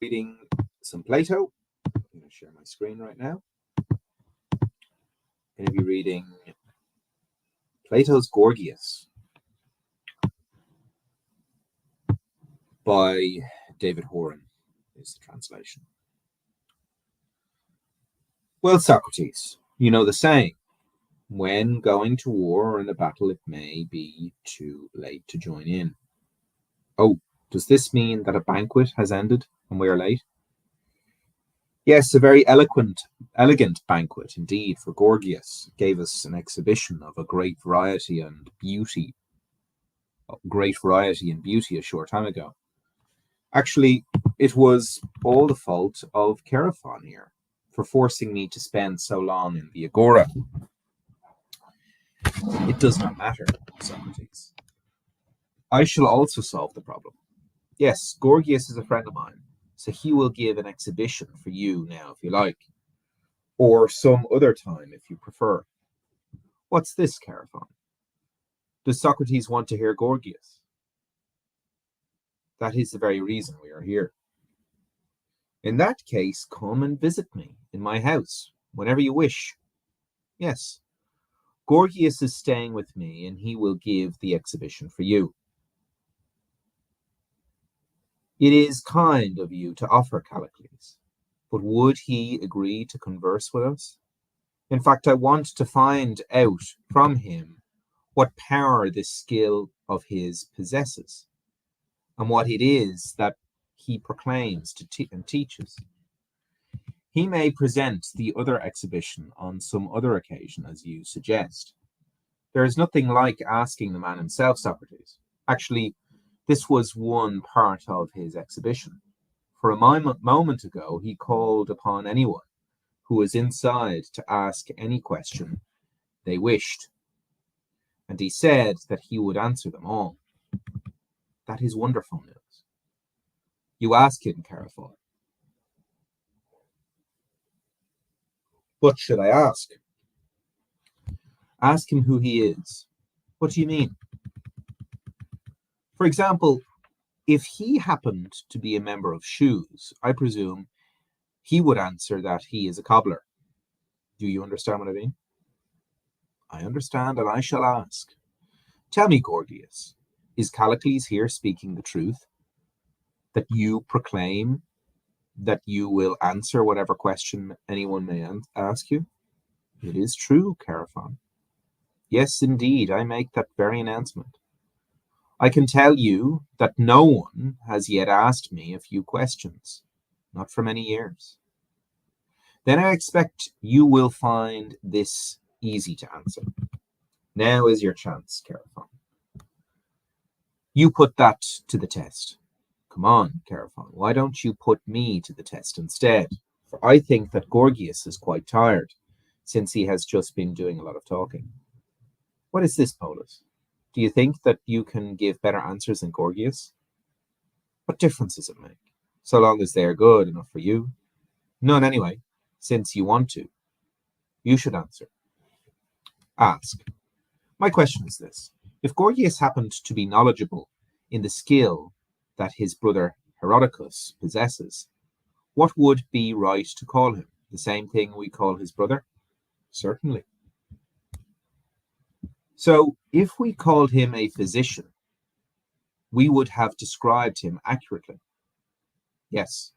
Reading some Plato. I'm going to share my screen right now. I'm going to be reading Plato's Gorgias by David Horan is the translation. Well, Socrates, you know the saying, when going to war or in a battle, it may be too late to join in. Oh, does this mean that a banquet has ended and we are late? Yes, a very elegant banquet indeed, for Gorgias gave us an exhibition of a great variety and beauty a short time ago. Actually, it was all the fault of Chaerephon here for forcing me to spend so long in the agora. It does not matter, Socrates. I shall also solve the problem. Yes, Gorgias is a friend of mine, so he will give an exhibition for you now if you like, or some other time if you prefer. What's this, Chaerephon? Does Socrates want to hear Gorgias? That is the very reason we are here. In that case, come and visit me in my house whenever you wish. Yes, Gorgias is staying with me and he will give the exhibition for you. It is kind of you to offer Callicles, but would he agree to converse with us? In fact, I want to find out from him what power this skill of his possesses, and what it is that he proclaims and teaches. He may present the other exhibition on some other occasion, as you suggest. There is nothing like asking the man himself, Socrates. Actually, this was one part of his exhibition. For a moment ago, he called upon anyone who was inside to ask any question they wished. And he said that he would answer them all. That is wonderful news. You ask him, Chaerephon. What should I ask? Ask him who he is. What do you mean? For example, if he happened to be a member of Shoes, I presume he would answer that he is a cobbler. Do you understand what I mean? I understand, and I shall ask. Tell me, Gorgias, is Callicles here speaking the truth? That you proclaim that you will answer whatever question anyone may ask you? It is true, Chaerephon. Yes, indeed, I make that very announcement. I can tell you that no one has yet asked me a few questions, not for many years. Then I expect you will find this easy to answer. Now is your chance, Chaerephon. You put that to the test. Come on, Chaerephon, why don't you put me to the test instead? For I think that Gorgias is quite tired, since he has just been doing a lot of talking. What is this, Polus? Do you think that you can give better answers than Gorgias? What difference does it make, so long as they are good enough for you? None anyway, since you want to. You should answer. Ask. My question is this. If Gorgias happened to be knowledgeable in the skill that his brother Herodicus possesses, what would be right to call him? The same thing we call his brother? Certainly. So, if we called him a physician, we would have described him accurately. Yes.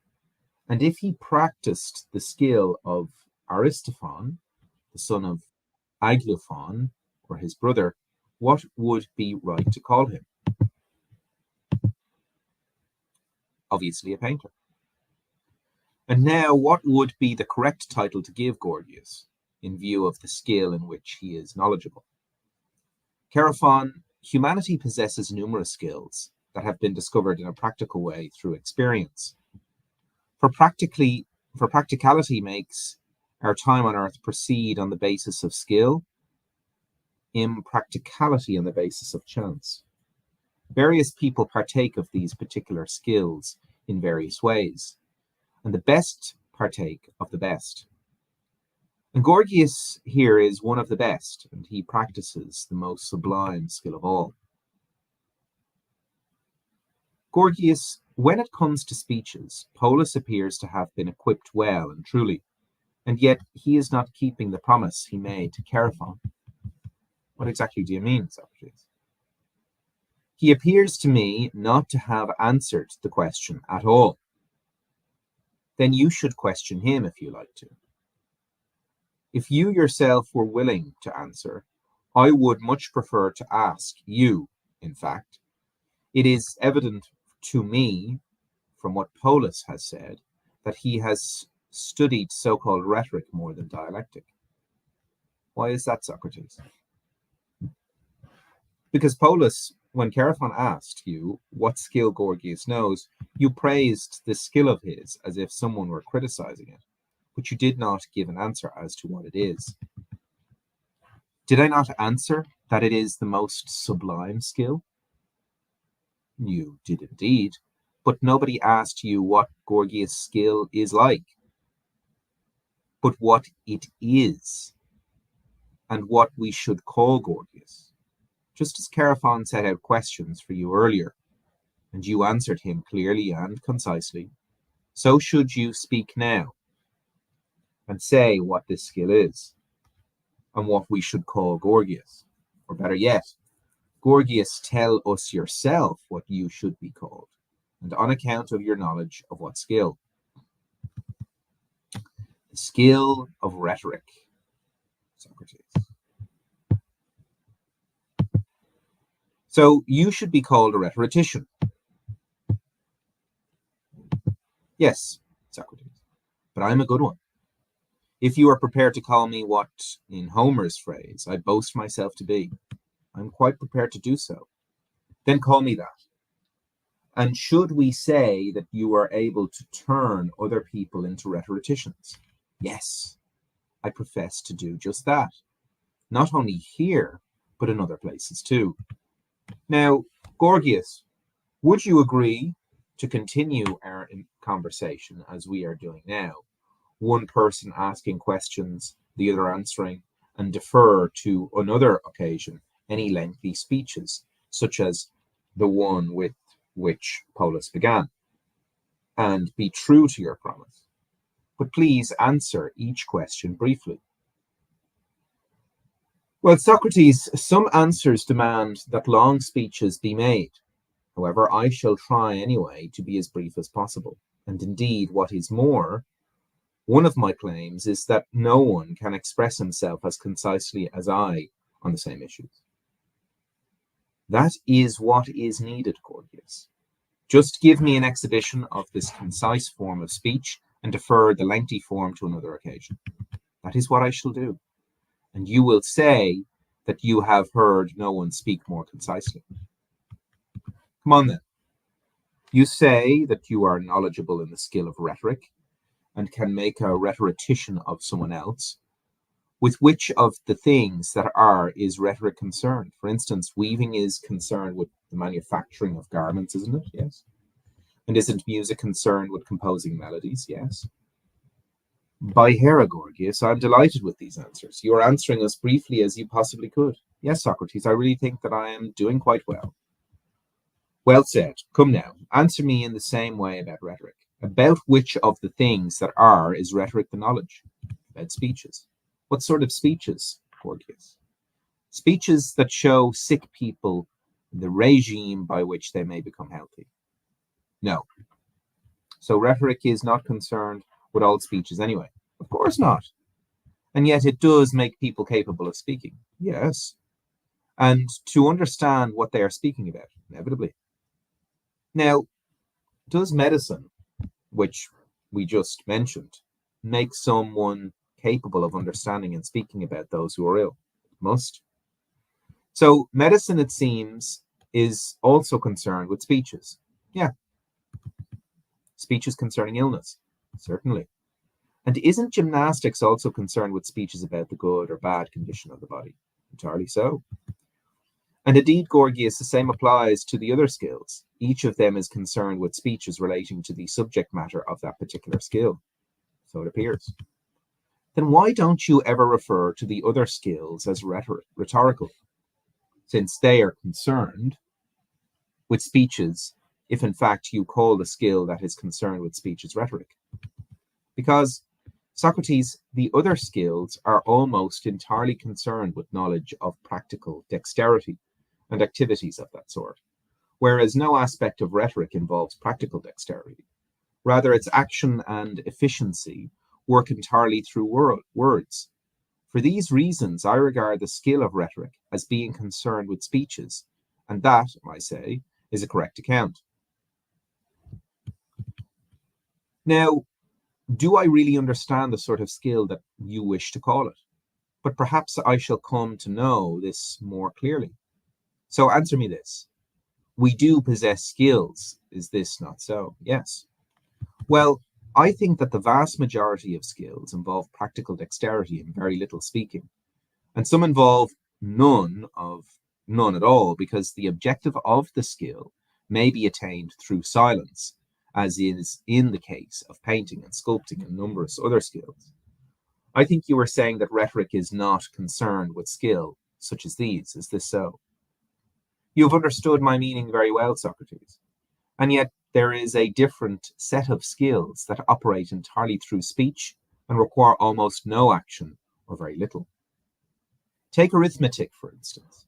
And if he practiced the skill of Aristophon, the son of Aglaphon, or his brother, what would be right to call him? Obviously a painter. And now, what would be the correct title to give Gorgias, in view of the skill in which he is knowledgeable? Chaerephon, humanity possesses numerous skills that have been discovered in a practical way through experience. For practicality makes our time on earth proceed on the basis of skill, impracticality on the basis of chance. Various people partake of these particular skills in various ways, and the best partake of the best. And Gorgias here is one of the best, and he practices the most sublime skill of all. Gorgias, when it comes to speeches, Polus appears to have been equipped well and truly, and yet he is not keeping the promise he made to Chaerephon. What exactly do you mean, Socrates? He appears to me not to have answered the question at all. Then you should question him if you like to. If you yourself were willing to answer, I would much prefer to ask you, in fact. It is evident to me, from what Polus has said, that he has studied so-called rhetoric more than dialectic. Why is that, Socrates? Because Polus, when Chaerephon asked you what skill Gorgias knows, you praised this skill of his as if someone were criticizing it, but you did not give an answer as to what it is. Did I not answer that it is the most sublime skill? You did indeed, but nobody asked you what Gorgias' skill is like, but what it is, and what we should call Gorgias. Just as Chaerephon set out questions for you earlier, and you answered him clearly and concisely, so should you speak now, and say what this skill is, and what we should call Gorgias. Or better yet, Gorgias, tell us yourself what you should be called, and on account of your knowledge of what skill. The skill of rhetoric, Socrates. So you should be called a rhetorician. Yes, Socrates, but I'm a good one. If you are prepared to call me what, in Homer's phrase, I boast myself to be, I'm quite prepared to do so. Then call me that. And should we say that you are able to turn other people into rhetoricians? Yes, I profess to do just that. Not only here, but in other places too. Now, Gorgias, would you agree to continue our conversation as we are doing now? One person asking questions, the other answering, and defer to another occasion any lengthy speeches, such as the one with which Polus began. And be true to your promise. But please answer each question briefly. Well, Socrates, some answers demand that long speeches be made. However, I shall try anyway to be as brief as possible. And indeed, what is more, one of my claims is that no one can express himself as concisely as I on the same issues. That is what is needed, Gorgias. Just give me an exhibition of this concise form of speech and defer the lengthy form to another occasion. That is what I shall do. And you will say that you have heard no one speak more concisely. Come on then. You say that you are knowledgeable in the skill of rhetoric and can make a rhetorician of someone else. With which of the things that are is rhetoric concerned? For instance, weaving is concerned with the manufacturing of garments, isn't it? Yes. And isn't music concerned with composing melodies? Yes. By Hera, Gorgias, I'm delighted with these answers. You are answering as briefly as you possibly could. Yes, Socrates, I really think that I am doing quite well. Well said. Come now, answer me in the same way about rhetoric. About which of the things that are is rhetoric the knowledge? About speeches. What sort of speeches, Gorgias? Speeches that show sick people the regime by which they may become healthy. No. So rhetoric is not concerned with all speeches anyway. Of course not. And yet it does make people capable of speaking. Yes. And to understand what they are speaking about, inevitably. Now, does medicine, which we just mentioned, make someone capable of understanding and speaking about those who are ill? It must. So medicine, it seems, is also concerned with speeches. Yeah. Speeches concerning illness. Certainly. And isn't gymnastics also concerned with speeches about the good or bad condition of the body? Entirely so. And indeed, Gorgias, the same applies to the other skills. Each of them is concerned with speeches relating to the subject matter of that particular skill. So it appears. Then why don't you ever refer to the other skills as rhetorical, since they are concerned with speeches if in fact you call the skill that is concerned with speech as rhetoric. Because, Socrates, the other skills are almost entirely concerned with knowledge of practical dexterity and activities of that sort, whereas no aspect of rhetoric involves practical dexterity. Rather, its action and efficiency work entirely through words. For these reasons, I regard the skill of rhetoric as being concerned with speeches, and that, I say, is a correct account. Now, do I really understand the sort of skill that you wish to call it? But perhaps I shall come to know this more clearly. So answer me this. We do possess skills. Is this not so? Yes. Well, I think that the vast majority of skills involve practical dexterity and very little speaking. And some involve none at all, because the objective of the skill may be attained through silence, as is in the case of painting and sculpting and numerous other skills. I think you were saying that rhetoric is not concerned with skill such as these. Is this so? You have understood my meaning very well, Socrates. And yet there is a different set of skills that operate entirely through speech and require almost no action or very little. Take arithmetic, for instance,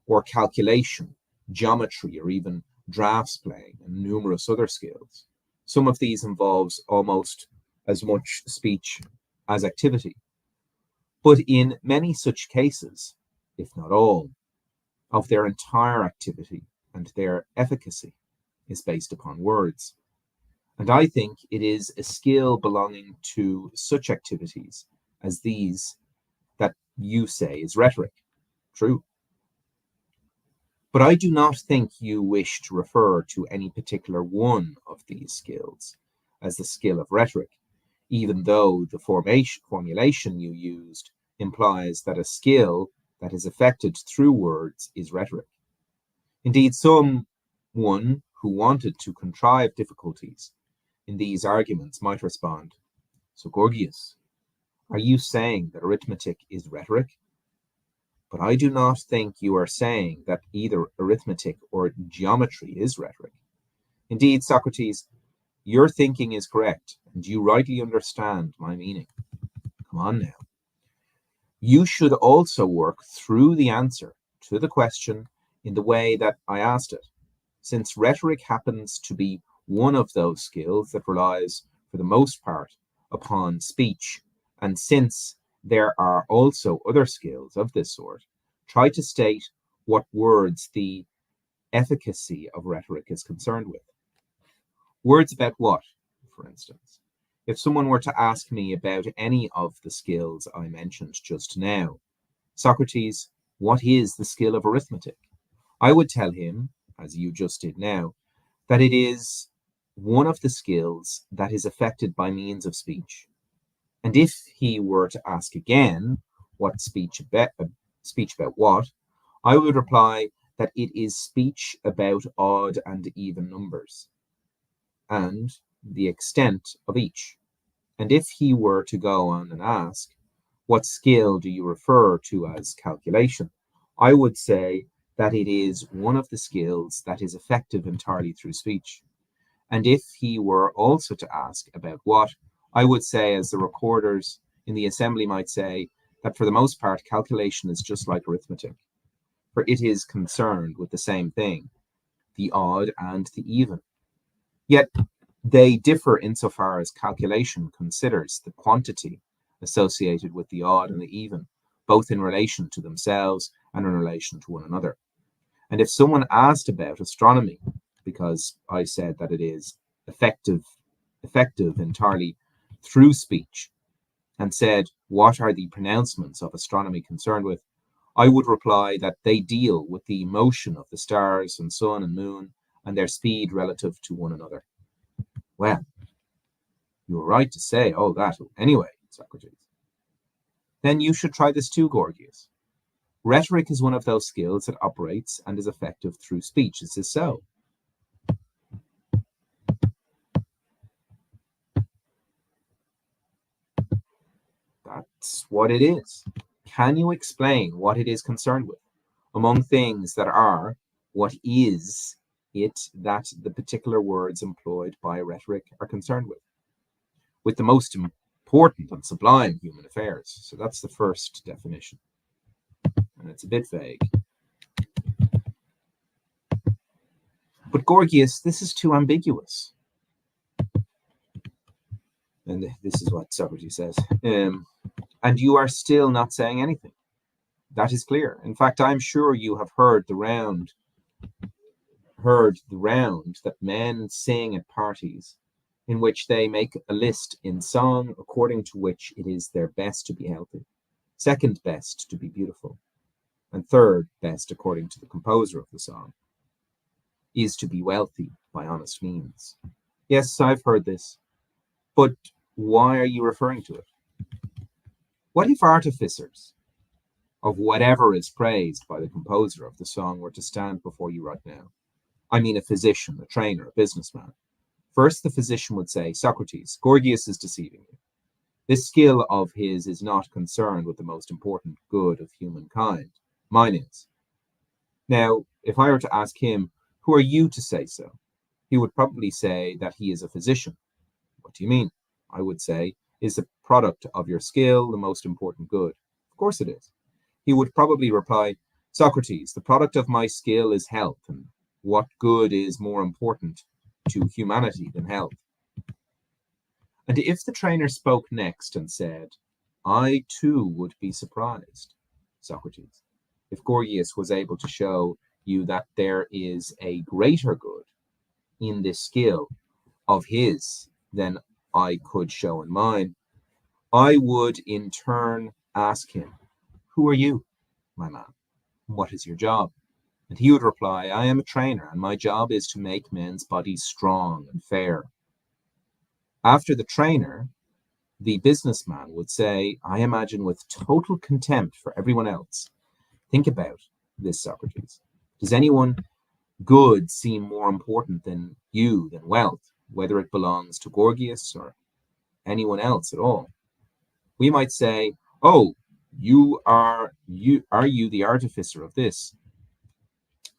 or calculation, geometry, or even drafts playing, and numerous other skills. Some of these involves almost as much speech as activity. But in many such cases, if not all, of their entire activity and their efficacy is based upon words. And I think it is a skill belonging to such activities as these that you say is rhetoric. True. But I do not think you wish to refer to any particular one of these skills as the skill of rhetoric, even though the formulation you used implies that a skill that is effected through words is rhetoric. Indeed, someone who wanted to contrive difficulties in these arguments might respond, so Gorgias, are you saying that arithmetic is rhetoric? But I do not think you are saying that either arithmetic or geometry is rhetoric. Indeed, Socrates, your thinking is correct, and you rightly understand my meaning. Come on now. You should also work through the answer to the question in the way that I asked it, since rhetoric happens to be one of those skills that relies, for the most part, upon speech, and since there are also other skills of this sort, try to state what words the efficacy of rhetoric is concerned with. Words about what, for instance? If someone were to ask me about any of the skills I mentioned just now, Socrates, what is the skill of arithmetic? I would tell him, as you just did now, that it is one of the skills that is affected by means of speech. And if he were to ask again, what speech about what, I would reply that it is speech about odd and even numbers, and the extent of each. And if he were to go on and ask, what skill do you refer to as calculation? I would say that it is one of the skills that is effective entirely through speech. And if he were also to ask about what, I would say, as the recorders in the assembly might say, that for the most part, calculation is just like arithmetic, for it is concerned with the same thing, the odd and the even. Yet they differ insofar as calculation considers the quantity associated with the odd and the even, both in relation to themselves and in relation to one another. And if someone asked about astronomy, because I said that it is effective entirely through speech, and said, what are the pronouncements of astronomy concerned with? I would reply that they deal with the motion of the stars and sun and moon and their speed relative to one another. Well, you were right to say all that anyway, Socrates. Then you should try this too, Gorgias. Rhetoric is one of those skills that operates and is effective through speech. Is this so? That's what it is. Can you explain what it is concerned with? Among things that are, what is that the particular words employed by rhetoric are concerned with the most important and sublime human affairs. So that's the first definition. And it's a bit vague. But Gorgias, this is too ambiguous. And this is what Socrates says. And you are still not saying anything. That is clear. In fact, I'm sure you have heard the round that men sing at parties, in which they make a list in song according to which it is their best to be healthy, second best to be beautiful, and third best, according to the composer of the song, is to be wealthy by honest means. Yes, I've heard this, but why are you referring to it? What if artificers of whatever is praised by the composer of the song were to stand before you right now? I mean, a physician, a trainer, a businessman. First, the physician would say, Socrates, Gorgias is deceiving you. This skill of his is not concerned with the most important good of humankind. Mine is. Now, if I were to ask him, who are you to say so? He would probably say that he is a physician. What do you mean? I would say, is the product of your skill the most important good? Of course it is. He would probably reply, Socrates, the product of my skill is health, and what good is more important to humanity than health? And if the trainer spoke next and said, I too would be surprised, Socrates, if Gorgias was able to show you that there is a greater good in this skill of his than I could show in mine, I would in turn ask him, who are you, my man? What is your job? And he would reply, I am a trainer, and my job is to make men's bodies strong and fair. After the trainer, the businessman would say, I imagine with total contempt for everyone else. Think about this, Socrates. Does anyone good seem more important than you, than wealth, whether it belongs to Gorgias or anyone else at all? We might say, oh, are you the artificer of this?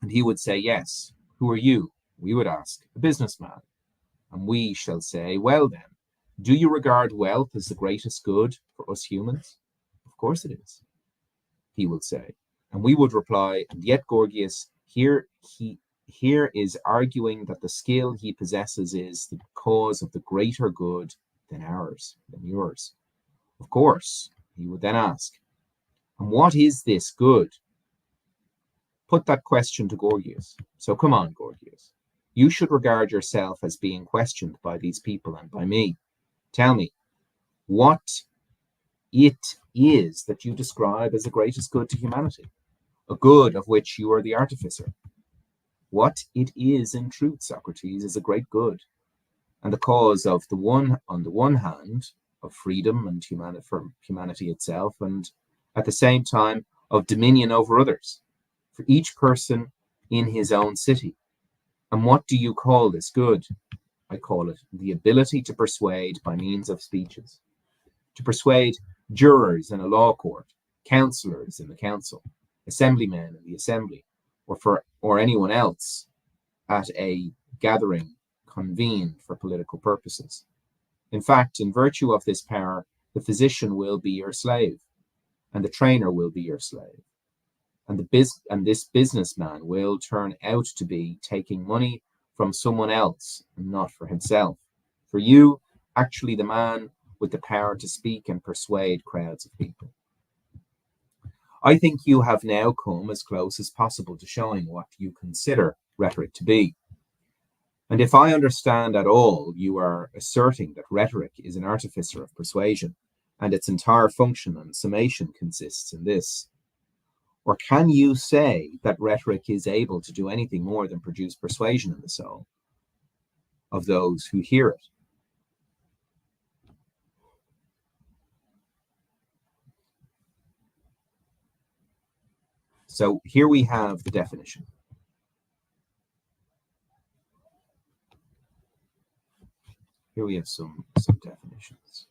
And he would say, yes. Who are you? We would ask, a businessman. And we shall say, well then, do you regard wealth as the greatest good for us humans? Of course it is, he will say. And we would reply, and yet Gorgias, here is arguing that the skill he possesses is the cause of the greater good than ours, than yours. Of course, he would then ask, and what is this good? Put that question to Gorgias. So come on, Gorgias. You should regard yourself as being questioned by these people and by me. Tell me what it is that you describe as the greatest good to humanity, a good of which you are the artificer. What it is in truth, Socrates, is a great good, and the cause of on the one hand, of freedom and for humanity itself, and at the same time of dominion over others, for each person in his own city. And what do you call this good? I call it the ability to persuade by means of speeches, to persuade jurors in a law court, councillors in the council, assemblymen in the assembly, or anyone else at a gathering convened for political purposes. In fact, in virtue of this power, the physician will be your slave, and the trainer will be your slave, and this businessman will turn out to be taking money from someone else and not for himself. For you, actually the man with the power to speak and persuade crowds of people. I think you have now come as close as possible to showing what you consider rhetoric to be. And if I understand at all, you are asserting that rhetoric is an artificer of persuasion, and its entire function and summation consists in this. Or can you say that rhetoric is able to do anything more than produce persuasion in the soul of those who hear it? So here we have the definition. Here we have some definitions.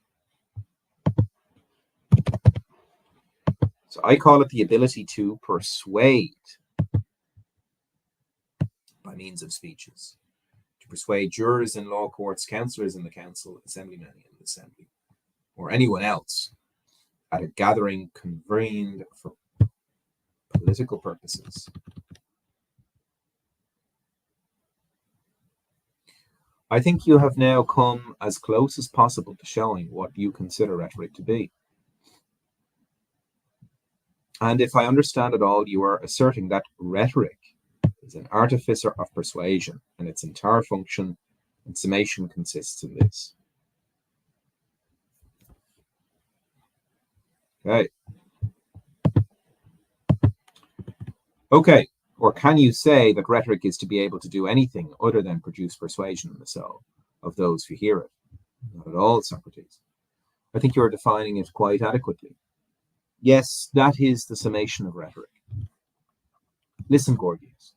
So I call it the ability to persuade by means of speeches, to persuade jurors in law courts, councillors in the council, assemblymen in the assembly, or anyone else at a gathering convened for political purposes. I think you have now come as close as possible to showing what you consider rhetoric to be. And if I understand it all, you are asserting that rhetoric is an artificer of persuasion, and its entire function and summation consists in this. Okay. Or can you say that rhetoric is to be able to do anything other than produce persuasion in the soul of those who hear it? Not at all, Socrates. I think you are defining it quite adequately. Yes, that is the summation of rhetoric. Listen, Gorgias,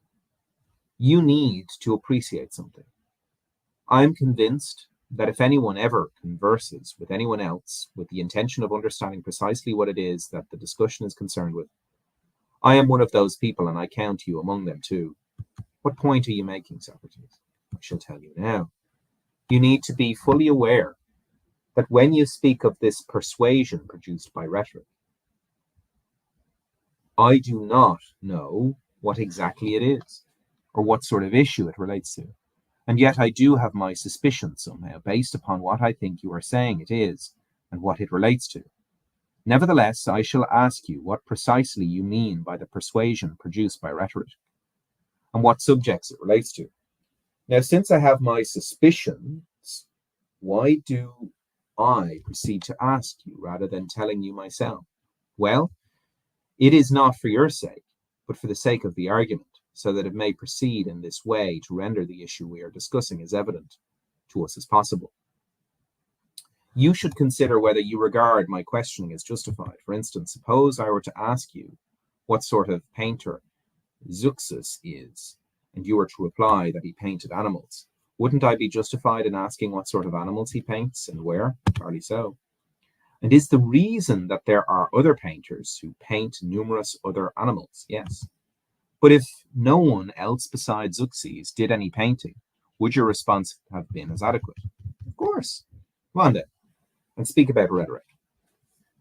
you need to appreciate something. I'm convinced that if anyone ever converses with anyone else with the intention of understanding precisely what it is that the discussion is concerned with, I am one of those people, and I count you among them too. What point are you making, Socrates? I shall tell you now. You need to be fully aware that when you speak of this persuasion produced by rhetoric, I do not know what exactly it is, or what sort of issue it relates to. And yet I do have my suspicions somehow, based upon what I think you are saying it is, and what it relates to. Nevertheless, I shall ask you what precisely you mean by the persuasion produced by rhetoric, and what subjects it relates to. Now, since I have my suspicions, why do I proceed to ask you rather than telling you myself? Well, it is not for your sake, but for the sake of the argument, so that it may proceed in this way to render the issue we are discussing as evident to us as possible. You should consider whether you regard my questioning as justified. For instance, suppose I were to ask you what sort of painter Zeuxis is, and you were to reply that he painted animals. Wouldn't I be justified in asking what sort of animals he paints and where? Hardly so. And is the reason that there are other painters who paint numerous other animals? Yes. But if no one else besides Zeuxis did any painting, would your response have been as adequate? Of course. Come on then, and speak about rhetoric.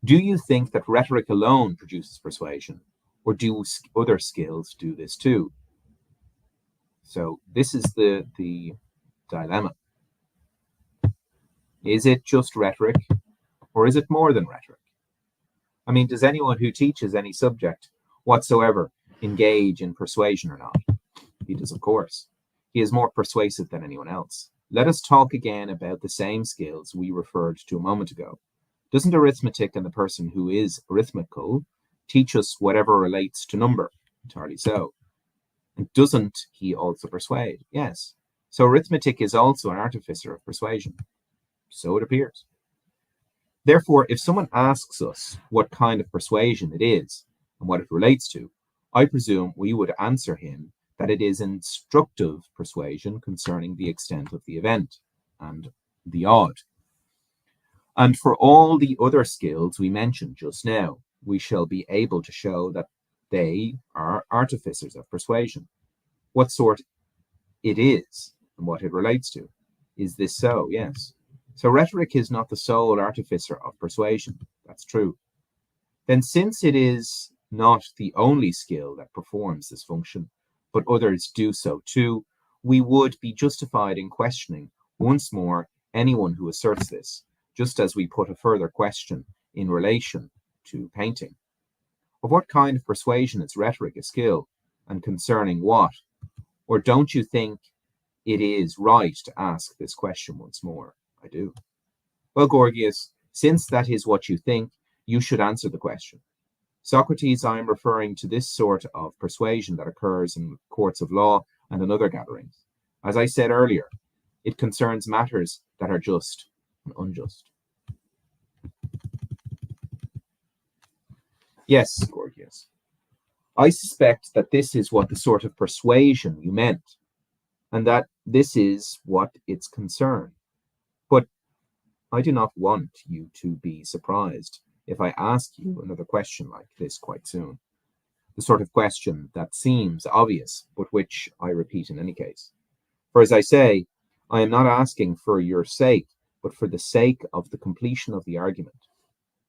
Do you think that rhetoric alone produces persuasion, or do other skills do this too? So this is the dilemma. Is it just rhetoric, or is it more than rhetoric? I mean, does anyone who teaches any subject whatsoever engage in persuasion or not? He does, of course. He is more persuasive than anyone else. Let us talk again about the same skills we referred to a moment ago. Doesn't arithmetic and the person who is arithmetical teach us whatever relates to number? Entirely so. And doesn't he also persuade? Yes. So arithmetic is also an artificer of persuasion. So it appears. Therefore, if someone asks us what kind of persuasion it is and what it relates to, I presume we would answer him that it is instructive persuasion concerning the extent of the event and the odd. And for all the other skills we mentioned just now, we shall be able to show that they are artificers of persuasion. What sort it is and what it relates to. Is this so? Yes. So rhetoric is not the sole artificer of persuasion. That's true. Then since it is not the only skill that performs this function, but others do so too, we would be justified in questioning once more anyone who asserts this, just as we put a further question in relation to painting. Of what kind of persuasion is rhetoric a skill, and concerning what? Or don't you think it is right to ask this question once more? I do. Well, Gorgias, since that is what you think, you should answer the question. Socrates, I am referring to this sort of persuasion that occurs in courts of law and in other gatherings. As I said earlier, it concerns matters that are just and unjust. Yes, Gorgias. I suspect that this is what the sort of persuasion you meant, and that this is what its concern. But I do not want you to be surprised if I ask you another question like this quite soon. the sort of question that seems obvious, but which I repeat in any case. For as I say, I am not asking for your sake, but for the sake of the completion of the argument,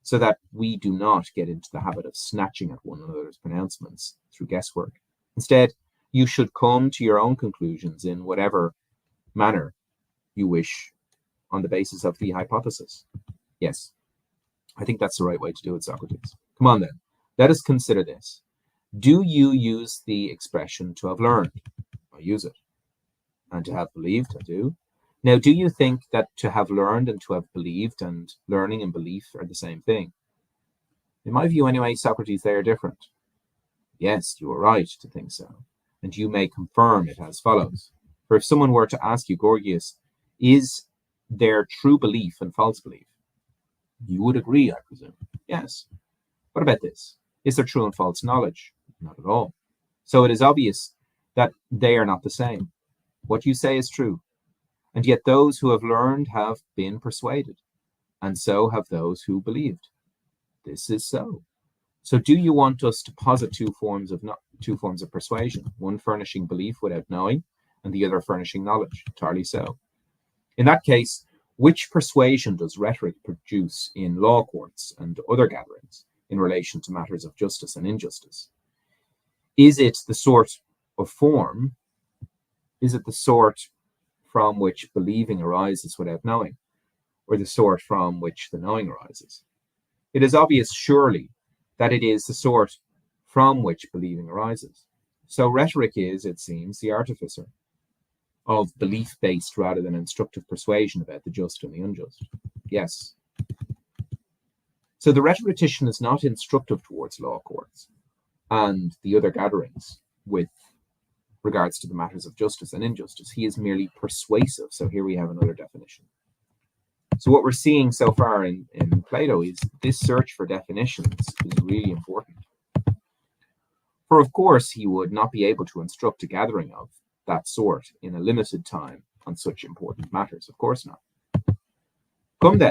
so that we do not get into the habit of snatching at one another's pronouncements through guesswork. Instead, you should come to your own conclusions in whatever manner you wish on the basis of the hypothesis. Yes, I think that's the right way to do it, Socrates. Come on then, let us consider this. Do you use the expression to have learned? I use it. And to have believed? I do. Now, do you think that to have learned and to have believed and learning and belief are the same thing? In my view, anyway, Socrates, they are different. Yes, you are right to think so. And you may confirm it as follows. For if someone were to ask you, Gorgias, is there true belief and false belief? You would agree, I presume. Yes. What about this? Is there true and false knowledge? Not at all. So it is obvious that they are not the same. What you say is true. And yet those who have learned have been persuaded, and so have those who believed. This is so. So do you want us to posit two forms of persuasion, one furnishing belief without knowing, and the other furnishing knowledge? Entirely so. In that case, which persuasion does rhetoric produce in law courts and other gatherings in relation to matters of justice and injustice? Is it the sort of form, is it the sort from which believing arises without knowing, or the sort from which the knowing arises? It is obvious, surely, that it is the sort from which believing arises. So rhetoric is, it seems, the artificer of belief-based rather than instructive persuasion about the just and the unjust. Yes. So the rhetorician is not instructive towards law courts and the other gatherings with regards to the matters of justice and injustice. He is merely persuasive. So here we have another definition. So what we're seeing so far in Plato is this search for definitions is really important. For of course he would not be able to instruct a gathering of that sort in a limited time on such important matters. Of course not. Come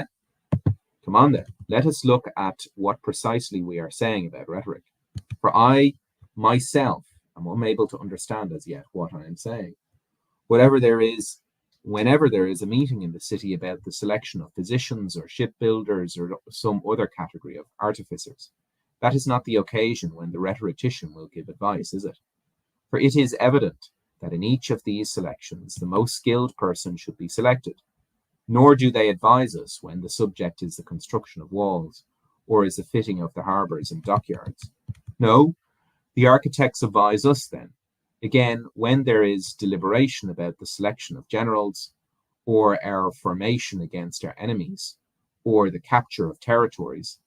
on then, let us look at what precisely we are saying about rhetoric. For I myself am unable to understand as yet what I am saying. Whenever there is a meeting in the city about the selection of physicians or shipbuilders or some other category of artificers, that is not the occasion when the rhetorician will give advice, is it? For it is evident that in each of these selections the most skilled person should be selected, nor do they advise us when the subject is the construction of walls, or is the fitting of the harbours and dockyards. No, the architects advise us then, again, when there is deliberation about the selection of generals, or our formation against our enemies, or the capture of territories.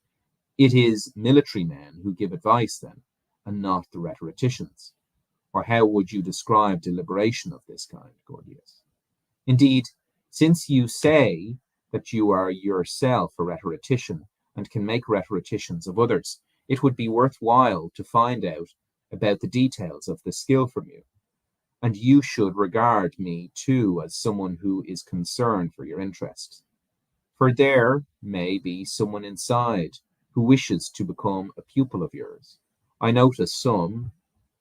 It is military men who give advice then, and not the rhetoricians. Or how would you describe deliberation of this kind, Gorgias? Indeed, since you say that you are yourself a rhetorician and can make rhetoricians of others, it would be worthwhile to find out about the details of this skill from you. And you should regard me too as someone who is concerned for your interests. For there may be someone inside who wishes to become a pupil of yours. I notice some,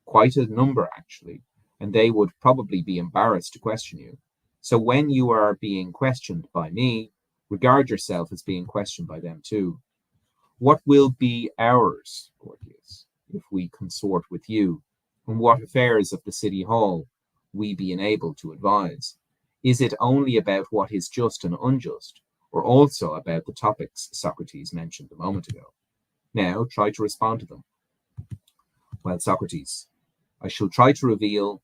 quite a number actually, and they would probably be embarrassed to question you. So when you are being questioned by me, regard yourself as being questioned by them too. What will be ours, Gorgias, if we consort with you, and what affairs of the city hall we be enabled to advise? Is it only about what is just and unjust, or also about the topics Socrates mentioned a moment ago? Now try to respond to them. Well, Socrates, I shall try to reveal.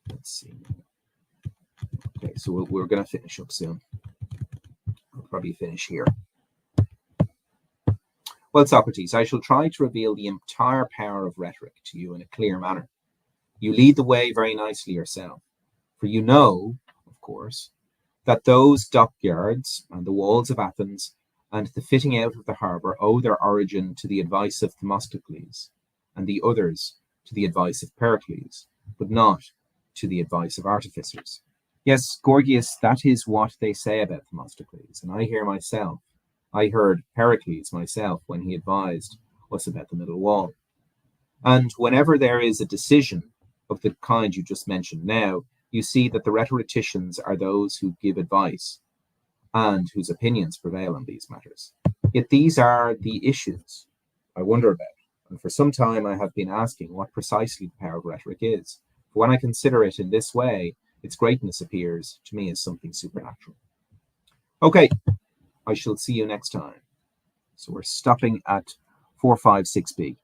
Let's see. Okay, so we're going to finish up soon. We'll probably finish here. Well, Socrates, I shall try to reveal the entire power of rhetoric to you in a clear manner. You lead the way very nicely yourself, for you know, of course, that those dockyards and the walls of Athens and the fitting out of the harbour owe their origin to the advice of Themistocles, and the others to the advice of Pericles, but not to the advice of artificers. Yes, Gorgias, that is what they say about Themistocles, and I heard Pericles myself when he advised, fuss about the middle wall. And whenever there is a decision of the kind you just mentioned now, you see that the rhetoricians are those who give advice and whose opinions prevail on these matters. Yet these are the issues I wonder about, and for some time I have been asking what precisely the power of rhetoric is. But when I consider it in this way, its greatness appears to me as something supernatural. Okay, I shall see you next time. So we're stopping at 456b.